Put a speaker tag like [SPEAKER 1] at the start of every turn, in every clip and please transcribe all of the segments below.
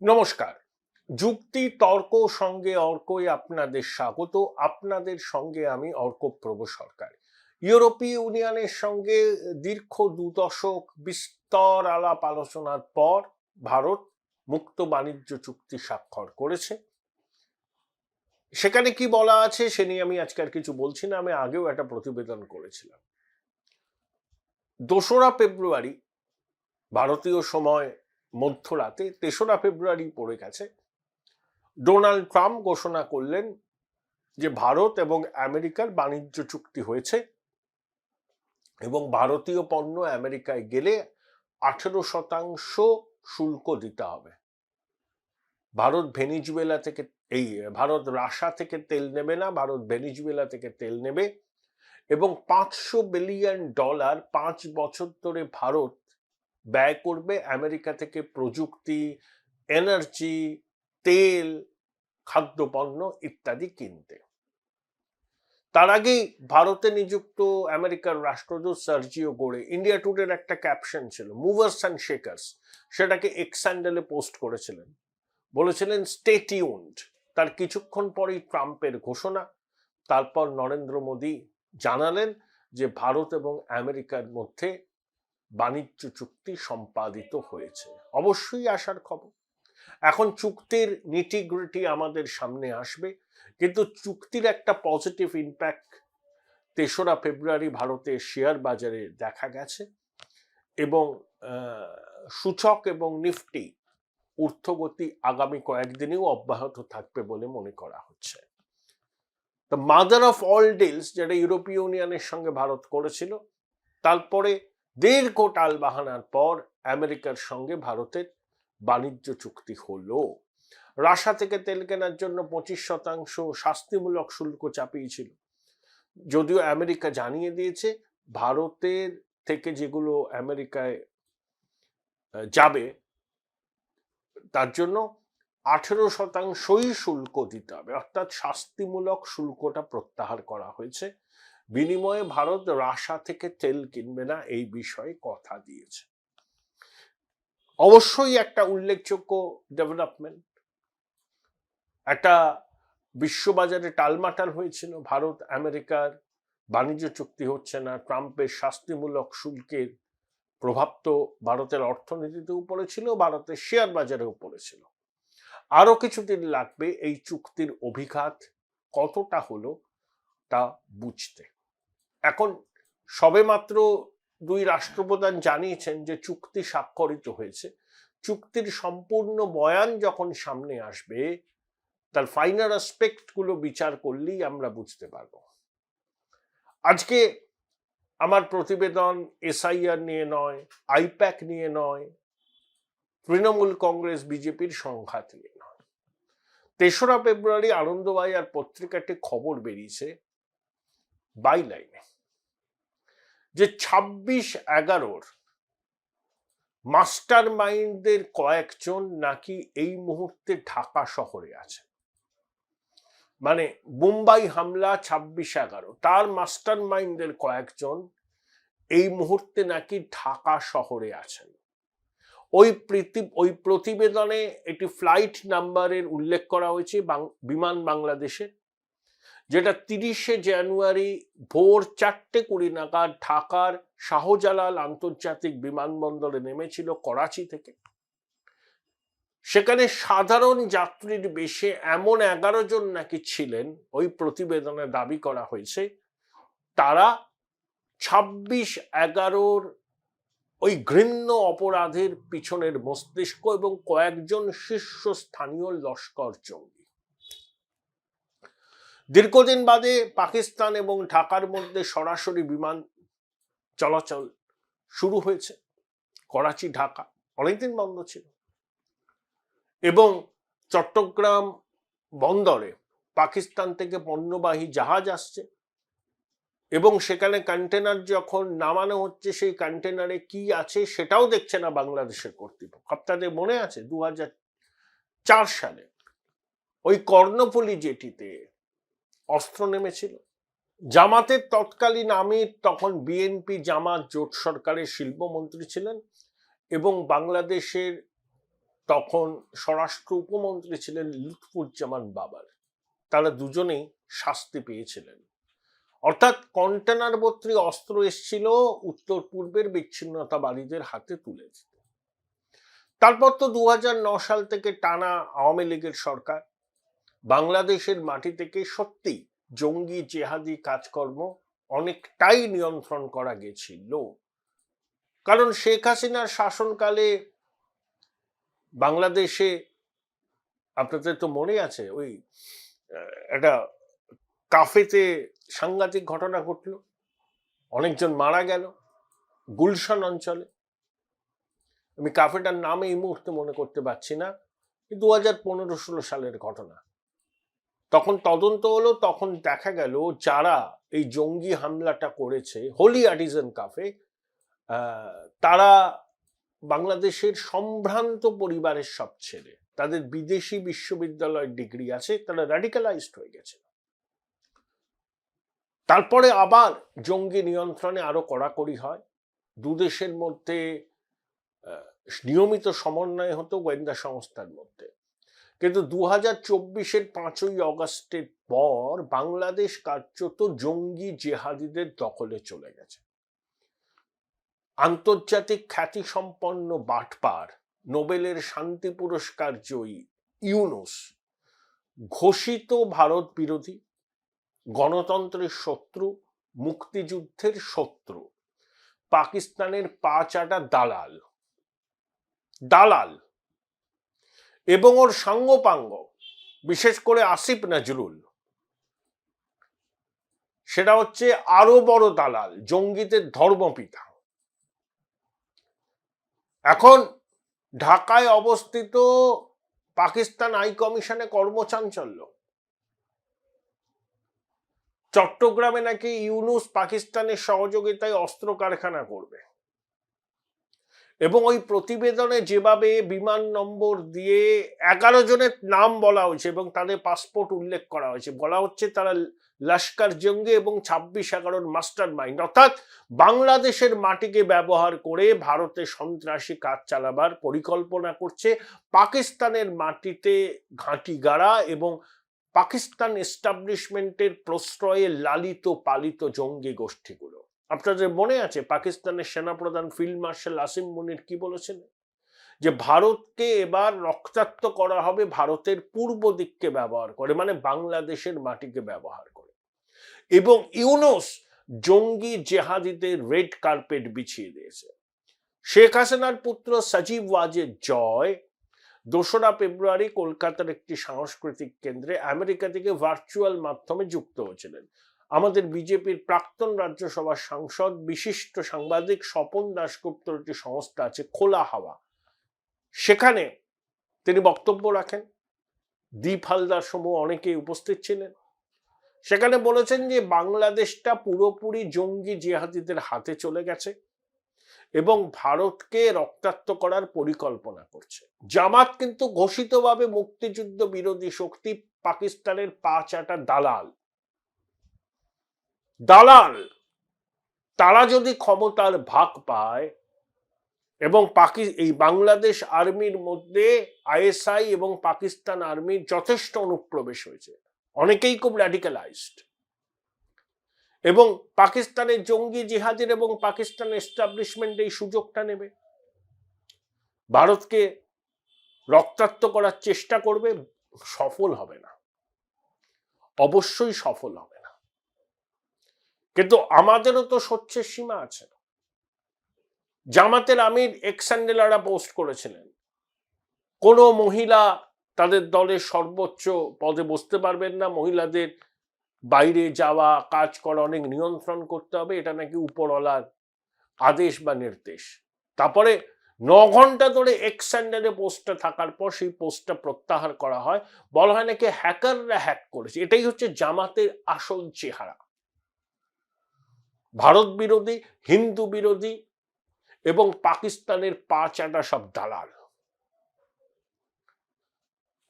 [SPEAKER 1] নমস্কার। যুক্তি তর্ক সঙ্গে অর্কই আপনাদের স্বাগত। আপনাদের সঙ্গে আমি অর্কপ্রভ সরকার। ইউরোপীয় ইউনিয়নের সঙ্গে দীর্ঘ 2 দশক বিস্তর আলাপ আলোচনার পর ভারত মুক্ত বাণিজ্য চুক্তি স্বাক্ষর করেছে। সেখানে কি বলা আছে সে নিয়ে আমি আজকে আর কিছু বলছি না, আমি আগেও একটা প্রতিবেদন করেছিলাম। 2রা ফেব্রুয়ারি ভারতীয় সময় মধ্যরাতে, 3রা ফেব্রুয়ারি পড়ে গেছে, ডোনাল্ড ট্রাম্প ঘোষণা করলেন যে ভারত এবং আমেরিকার বাণিজ্য চুক্তি হয়েছে এবং ভারতীয় পণ্য আমেরিকায় গেলে 18% শুল্ক দিতে হবে। ভারত রাশিয়া থেকে তেল নেবে না, ভারত ভেনিজুয়েলা থেকে তেল নেবে এবং $500 বিলিয়ন 5 বছর ধরে ভারত ব্যয় করবে আমেরিকা থেকে প্রযুক্তি, এনার্জি, তেল, খাদ্যপণ্য ইত্যাদি কিনতে। তার আগেই ভারতে নিযুক্ত আমেরিকার রাষ্ট্রদূত সার্জিও গোরে ইন্ডিয়া টুডের একটা ক্যাপশন ছিল, মুভার্স অ্যান্ড শেকার্স, সেটাকে এক্স হ্যান্ডেলে পোস্ট করেছিলেন, বলেছিলেন স্টে টিউনড। তার কিছুক্ষণ পরেই ট্রাম্পের ঘোষণা। তারপর নরেন্দ্র মোদী জানালেন যে ভারত এবং আমেরিকার মধ্যে বাণিজ্য চুক্তি সম্পাদিত হয়েছে। অবশ্যই আসার খবর। এখন চুক্তির নিটিগ্রিটি আমাদের সামনে আসবে, কিন্তু চুক্তির একটা পজিটিভ ইম্প্যাক্ট 3রা ফেব্রুয়ারি ভারতের শেয়ার বাজারে দেখা গেছে এবং সূচক এবং নিফটি ঊর্ধ্বগতি আগামী কয়েকদিনেও অব্যাহত থাকবে বলে মনে করা হচ্ছে। The mother of all deals, যেটা ইউরোপীয় ইউনিয়নের সঙ্গে ভারত করেছিল, তারপরে দীর্ঘ টালবাহানার পর আমেরিকার সঙ্গে ভারতের বাণিজ্য চুক্তি হলো। রাশিয়া থেকে তেল কেনার জন্য 25% শাস্তিমূলক শুল্ক চাপিয়েছিল, যদিও আমেরিকা জানিয়ে দিয়েছে ভারতের থেকে যেগুলো আমেরিকায় যাবে তার জন্য 18%ই শুল্ক দিতে হবে, অর্থাৎ শাস্তিমূলক শুল্কটা প্রত্যাহার করা হয়েছে। বিনিময়ে ভারত রাশিয়া থেকে তেল কিনবে না, এই বিষয়ে কথা দিয়েছে। অবশ্যই একটা উল্লেখযোগ্য ডেভেলপমেন্ট। একটা বিশ্ববাজারে টালমাটাল হয়েছিল, ভারত আমেরিকার বাণিজ্য চুক্তি হচ্ছে না, ট্রাম্পের শাস্তিমূলক শুল্কের প্রভাব তো ভারতের অর্থনীতিতেও পড়েছিল, ভারতের শেয়ার বাজারেও পড়েছিল। আরো কিছুদিন লাগবে এই চুক্তির অভিঘাত কতটা হলো তা বুঝতে। এখন সবেমাত্র 2 রাষ্ট্রপ্রধান জানিয়েছেন যে চুক্তি স্বাক্ষরিত হয়েছে। চুক্তির সম্পূর্ণ বয়ান যখন সামনে আসবে, তার ফাইনাল অ্যাসপেক্ট গুলো বিচার করলেই আমরা বুঝতে পারবো। আজকে আমার প্রতিবেদন এসআইআর নিয়ে নয়, আইপ্যাক নিয়ে নয়, তৃণমূল কংগ্রেস বিজেপির সংঘাত নিয়ে নয়। 3রা ফেব্রুয়ারি আনন্দবাজার পত্রিকাটি খবর বেরিয়েছে বাইলাইনে যে 26/11 মাস্টার মাইন্ডদের কয়েকজন নাকি এই মুহূর্তে ঢাকা শহরে আছে। মানে মুম্বাই হামলা 26/11, তার মাস্টার মাইন্ডের কয়েকজন এই মুহূর্তে নাকি ঢাকা শহরে আছেন। ওই প্রতিবেদনে একটি ফ্লাইট নাম্বারের উল্লেখ করা হয়েছে, বিমান বাংলাদেশের, যেটা 30শে জানুয়ারি ভোর 4:20 নাগাদ ঢাকার শাহজালাল আন্তর্জাতিক বিমানবন্দরে নেমেছিল করাচি থেকে। সেখানে সাধারণ যাত্রীর বেশে এমন 11 জন নাকি ছিলেন, ওই প্রতিবেদনে দাবি করা হয়েছে তারা 26/11 ওই ঘৃণ্য অপরাধের পিছনের মস্তিষ্ক এবং কয়েকজন শীর্ষস্থানীয় লস্কর জঙ্গি। দীর্ঘদিন বাদে পাকিস্তান এবং ঢাকার মধ্যে সরাসরি বিমান চলাচল শুরু হয়েছে। করাচি ঢাকা অনেকদিন বন্ধ ছিল এবং চট্টগ্রাম বন্দরে পাকিস্তান থেকে পণ্যবাহী জাহাজ আসছে এবং সেখানে কন্টেনার যখন নামানো হচ্ছে, সেই কন্টেনারে কি আছে সেটাও দেখছে না বাংলাদেশের কর্তৃপক্ষ। আপনাদের মনে আছে 2004 সালে ওই কর্ণফুলী জেটিতে অস্ত্র নেমেছিল। জামাতের তৎকালীন আমির, তখন বিএনপি জামাত জোট সরকারের শিল্পমন্ত্রী ছিলেন এবং বাংলাদেশের তখন স্বরাষ্ট্র উপমন্ত্রী ছিলেন লুৎফুজ্জামান বাবার। তারা দুজনেই শাস্তি পেয়েছিলেন। অর্থাৎ কন্টেনার ভর্তি অস্ত্র এসেছিল উত্তর পূর্বের বিচ্ছিন্নতাবাদীদের হাতে তুলে দিতে। তারপর তো 2009 সাল থেকে টানা আওয়ামী লীগের সরকার। বাংলাদেশের মাটি থেকে সত্যি জঙ্গি জেহাদি কাজকর্ম অনেকটাই নিয়ন্ত্রণ করা গেছিল। কারণ শেখ হাসিনার শাসনকালে বাংলাদেশে, আপনাদের তো মনে আছে, ওই একটা কাফেতে সাংঘাতিক ঘটনা ঘটল, অনেকজন মারা গেল গুলশান অঞ্চলে। আমি কাফেটার নাম এই মুহূর্তে মনে করতে পারছি না, 2015-16 সালের ঘটনা। তখন তদন্ত হলো, তখন দেখা গেল যারা এই জঙ্গি হামলাটা করেছে হোলি আর্টিজান কাফে, তারা বাংলাদেশের সম্ভ্রান্ত পরিবারের সব ছেলে, তাদের বিদেশি বিশ্ববিদ্যালয়ের ডিগ্রি আছে, তারা র্যাডিক্যালাইজড হয়ে গেছে। তারপরে আবার জঙ্গি নিয়ন্ত্রণে আরো কড়াকড়ি হয়, দুদেশের মধ্যে নিয়মিত সমন্বয় হতো গোয়েন্দা সংস্থার মধ্যে। কিন্তু 2024-এর 5ই অগস্টের পর বাংলাদেশ কার্যত জঙ্গি জেহাদিদের দখলে চলে গেছে। আন্তর্জাতিক খ্যাতিসম্পন্ন বাটপার, নোবেলের শান্তি পুরস্কার জয়ী ইউনূস ঘোষিত ভারত বিরোধী, গণতন্ত্রের শত্রু, মুক্তিযুদ্ধের শত্রু, পাকিস্তানের পা চাটা দালাল এবং ওর সাঙ্গপাঙ্গ, বিশেষ করে আসিফ নজরুল, সেটা হচ্ছে আরো বড় দালাল, জঙ্গিদের ধর্মপিতা। এখন ঢাকায় অবস্থিত পাকিস্তান হাই কমিশনে কর্মচাঞ্চল্য। চট্টগ্রামে নাকি ইউনূস পাকিস্তানের সহযোগিতায় অস্ত্র কারখানা করবে, এবং ওই প্রতিবেদনে যেভাবে বিমান নম্বর দিয়ে 11 জনের নাম বলা হয়েছে এবং তাদের পাসপোর্ট উল্লেখ করা হয়েছে, বলা হচ্ছে তারা লস্কর জঙ্গি এবং 26/11 মাস্টার মাইন্ড, অর্থাৎ বাংলাদেশের মাটিকে ব্যবহার করে ভারতে সন্ত্রাসী কাজ চালাবার পরিকল্পনা করছে পাকিস্তানের মাটিতে ঘাঁটি গাড়া এবং পাকিস্তান এস্টাবলিশমেন্টের প্রশ্রয়ে লালিত পালিত জঙ্গি গোষ্ঠীগুলো। আপনাদের মনে আছে পাকিস্তানের সেনাপ্রধান ফিল্ড মার্শাল আসিম মুনির কি বলেছেন? যে ভারতকে এবার রক্তাক্ত করা হবে ভারতের পূর্ব দিককে ব্যবহার করে, মানে বাংলাদেশের মাটিকে ব্যবহার করে। এবং ইউনূস জঙ্গি জেহাদিদের রেড কার্পেট বিছিয়ে দিয়েছে। শেখ হাসিনার পুত্র সজীব ওয়াজেদ জয় 2রা ফেব্রুয়ারি কলকাতার একটি সাংস্কৃতিক কেন্দ্রে আমেরিকা থেকে ভার্চুয়াল মাধ্যমে যুক্ত হয়েছিলেন। আমাদের বিজেপির প্রাক্তন রাজ্যসভার সাংসদ বিশিষ্ট সাংবাদিক স্বপন দাশগুপ্তর একটি সংস্থা আছে খোলা হাওয়া, সেখানে তিনি বক্তব্য রাখেন। দীপ হালদার সমূহ অনেকেই উপস্থিত ছিলেন। সেখানে বলেছেন যে বাংলাদেশটা পুরোপুরি জঙ্গি জিহাদিদের হাতে চলে গেছে এবং ভারতকে রক্তাক্ত করার পরিকল্পনা করছে। জামাত কিন্তু ঘোষিতভাবে মুক্তিযুদ্ধ বিরোধী শক্তি, পাকিস্তানের পা চাটা দালাল। তারা যদি ক্ষমতার ভাগ পায় এবং এই বাংলাদেশ আর্মির মধ্যে আইএসআই এবং পাকিস্তান আর্মির যথেষ্ট অনুপ্রবেশ হয়েছে, অনেকেই খুব র্যাডিক্যালাইজড, এবং পাকিস্তানের জঙ্গি জিহাদের এবং পাকিস্তান এস্টাবলিশমেন্ট এই সুযোগটা নেবে, ভারতকে রক্তাক্ত করার চেষ্টা করবে, সফল হবে না, অবশ্যই সফল হবে না। কিন্তু আমাদেরও তো সহ্যের সীমা আছে। জামাতের আমির এক্সান্ডেলারা পোস্ট করেছিলেন কোন মহিলা তাদের দলের সর্বোচ্চ পদে বসতে পারবেন না, মহিলাদের বাইরে যাওয়া কাজ করা অনেক নিয়ন্ত্রণ করতে হবে, এটা নাকি উপরওয়ালার আদেশ বা নির্দেশ। তারপরে 9 ঘন্টা ধরে এক্সান্ডেলে পোস্টটা থাকার পর সেই পোস্টটা প্রত্যাহার করা হয়, বলা হয় নাকি হ্যাকাররা হ্যাক করেছে। এটাই হচ্ছে জামাতের আসল চেহারা, ভারত বিরোধী, হিন্দু বিরোধী এবং পাকিস্তানের পা চাটা সব দালাল।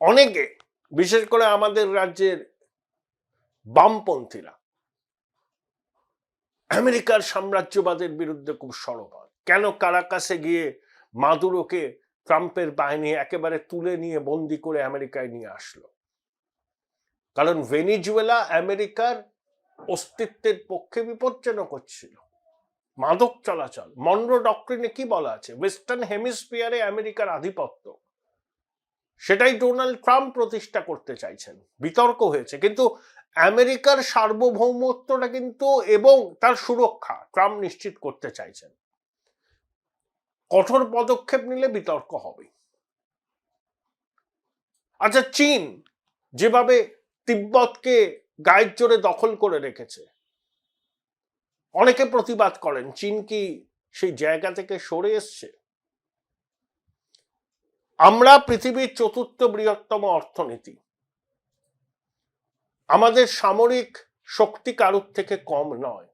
[SPEAKER 1] অনেকে, বিশেষ করে আমাদের রাজ্যের বামপন্থীরা, আমেরিকার সাম্রাজ্যবাদের বিরুদ্ধে খুব সরব হয়। কেন কারাকাসে গিয়ে মাদুরোকে ট্রাম্পের বাহিনী একেবারে তুলে নিয়ে বন্দি করে আমেরিকায় নিয়ে আসলো। কারণ ভেনিজুয়েলা আমেরিকার অস্তিত্বের পক্ষে বিপজ্জনক হচ্ছিল। মাদক চলাচল, মনরো ডক্ট্রিনে কি বলা আছে, ওয়েস্টার্ন হেমিস্ফিয়ারে আমেরিকার আধিপত্য, সেটাই ডোনাল্ড ট্রাম্প প্রতিষ্ঠা করতে চাইছেন। বিতর্ক হয়েছে, কিন্তু আমেরিকার সার্বভৌমত্বটা কিন্তু এবং তার সুরক্ষা ট্রাম্প নিশ্চিত করতে চাইছেন। কঠোর পদক্ষেপ নিলে বিতর্ক হবে। আচ্ছা, চীন যেভাবে তিব্বতকে গায়ের জোরে দখল করে রেখেছে, অনেকে প্রতিবাদ করেন চীন কি সেই জায়গা থেকে সরে এসছে? আমরা পৃথিবীর ৪র্থ বৃহত্তম অর্থনীতি, আমাদের সামরিক শক্তি কারোর থেকে কম নয়।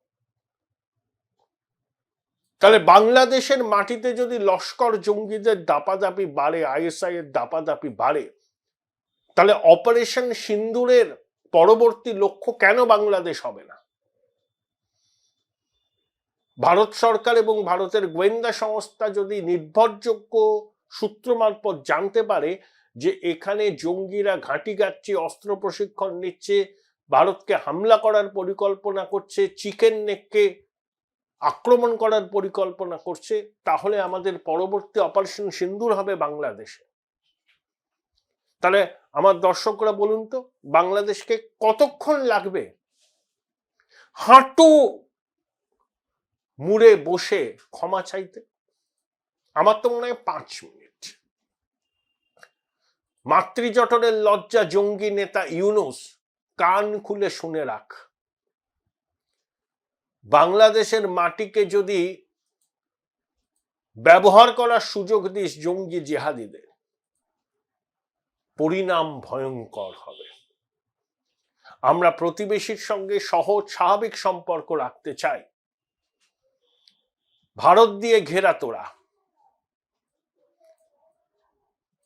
[SPEAKER 1] তাহলে বাংলাদেশের মাটিতে যদি লস্কর জঙ্গিদের দাপাদাপি বাড়ে, আইএসআই এর দাপাদাপি বাড়ে, তাহলে অপারেশন সিন্দুরের পরবর্তী লক্ষ্য কেন বাংলাদেশ হবে না? ভারত সরকার এবং ভারতের গোয়েন্দা সংস্থা যদি নির্ভরযোগ্য সূত্র মারফত জানতে পারে যে এখানে জঙ্গিরা ঘাঁটি গাচ্ছে, অস্ত্র প্রশিক্ষণ নিচ্ছে, ভারতকে হামলা করার পরিকল্পনা করছে, চিকেন নেককে আক্রমণ করার পরিকল্পনা করছে, তাহলে আমাদের পরবর্তী অপারেশন সিন্দুর হবে বাংলাদেশে। তাহলে আমার দর্শকরা বলুন তো, বাংলাদেশকে কতক্ষণ লাগবে হাঁটু মুড়ে বসে ক্ষমা চাইতে? আমার তো মনে হয় 5 মিনিট। মাতৃজঠরের লজ্জা জঙ্গি নেতা ইউনূস, কান খুলে শুনে রাখ। বাংলাদেশের মাটিকে যদি ব্যবহার করার সুযোগ দিস জঙ্গি জিহাদিদের, পরিণাম ভয়ঙ্কর হবে। আমরা প্রতিবেশীর সঙ্গে সহজ স্বাভাবিক সম্পর্ক রাখতে চাই। ভারত দিয়ে ঘেরা তোরা,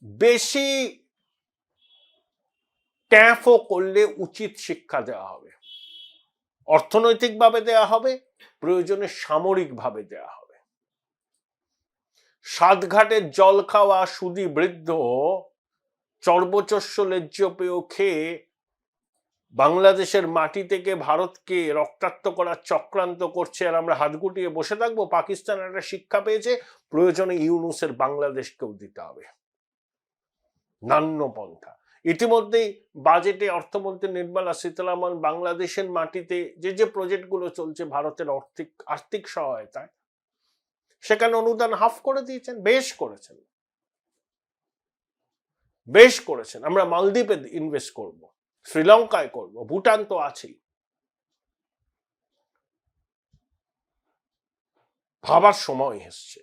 [SPEAKER 1] বেশি ট্যাফও করলে উচিত শিক্ষা দেওয়া হবে, অর্থনৈতিকভাবে দেওয়া হবে, প্রয়োজনে সামরিকভাবে দেওয়া হবে। সাতঘাটের জল খাওয়া সুদী বৃদ্ধ চর্বচস্য লেজ্জ পেয় খেয়ে বাংলাদেশের মাটি থেকে ভারতকে রক্তাক্ত করার চক্রান্ত করছে, আর আমরা হাত গুটিয়ে বসে থাকবো? পাকিস্তান একটা শিক্ষা পেয়েছে, প্রয়োজনে ইউনূসের বাংলাদেশকেও দিতে হবে নান্য পন্থা। ইতিমধ্যেই বাজেটে অর্থমন্ত্রী নির্মলা সীতারামন বাংলাদেশের মাটিতে যে প্রজেক্টগুলো চলছে ভারতের আর্থিক সহায়তায়, সেখানে অনুদান হাফ করে দিয়েছেন। বেশ করেছেন। আমরা মালদ্বীপে ইনভেস্ট করব, শ্রীলঙ্কায় করব, ভুটান তো আছেই। ভাবার সময় এসছে।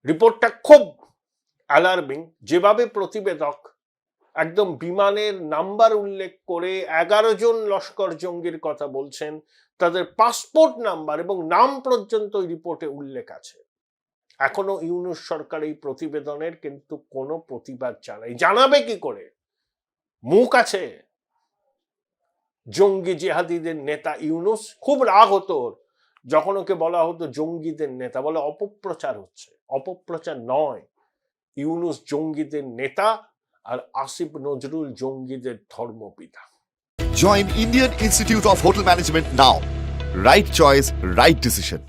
[SPEAKER 1] রিপোর্টটা খুব অ্যালার্মিং। যেভাবে প্রতিবেদক একদম বিমানের নাম্বার উল্লেখ করে 11 জন লস্কর জঙ্গির কথা বলছেন, তাদের পাসপোর্ট নাম্বার এবং নাম পর্যন্ত রিপোর্টে উল্লেখ আছে। এখনো ইউনূস সরকার এই প্রতিবেদনের কিন্তু কোনো প্রতিবাদ জানাবে কি করে? মুখ আছে জঙ্গি জিহাদিদের নেতা ইউনূস। খুব রাগ হতো যখন ওকে বলা হতো জঙ্গিদের নেতা, বলে অপপ্রচার হচ্ছে। অপপ্রচার নয়, ইউনূস জঙ্গিদের নেতা আর আসিফ নজরুল জঙ্গিদের ধর্মপিতা।
[SPEAKER 2] Join Indian Institute of Hotel Management now. Right choice, right decision.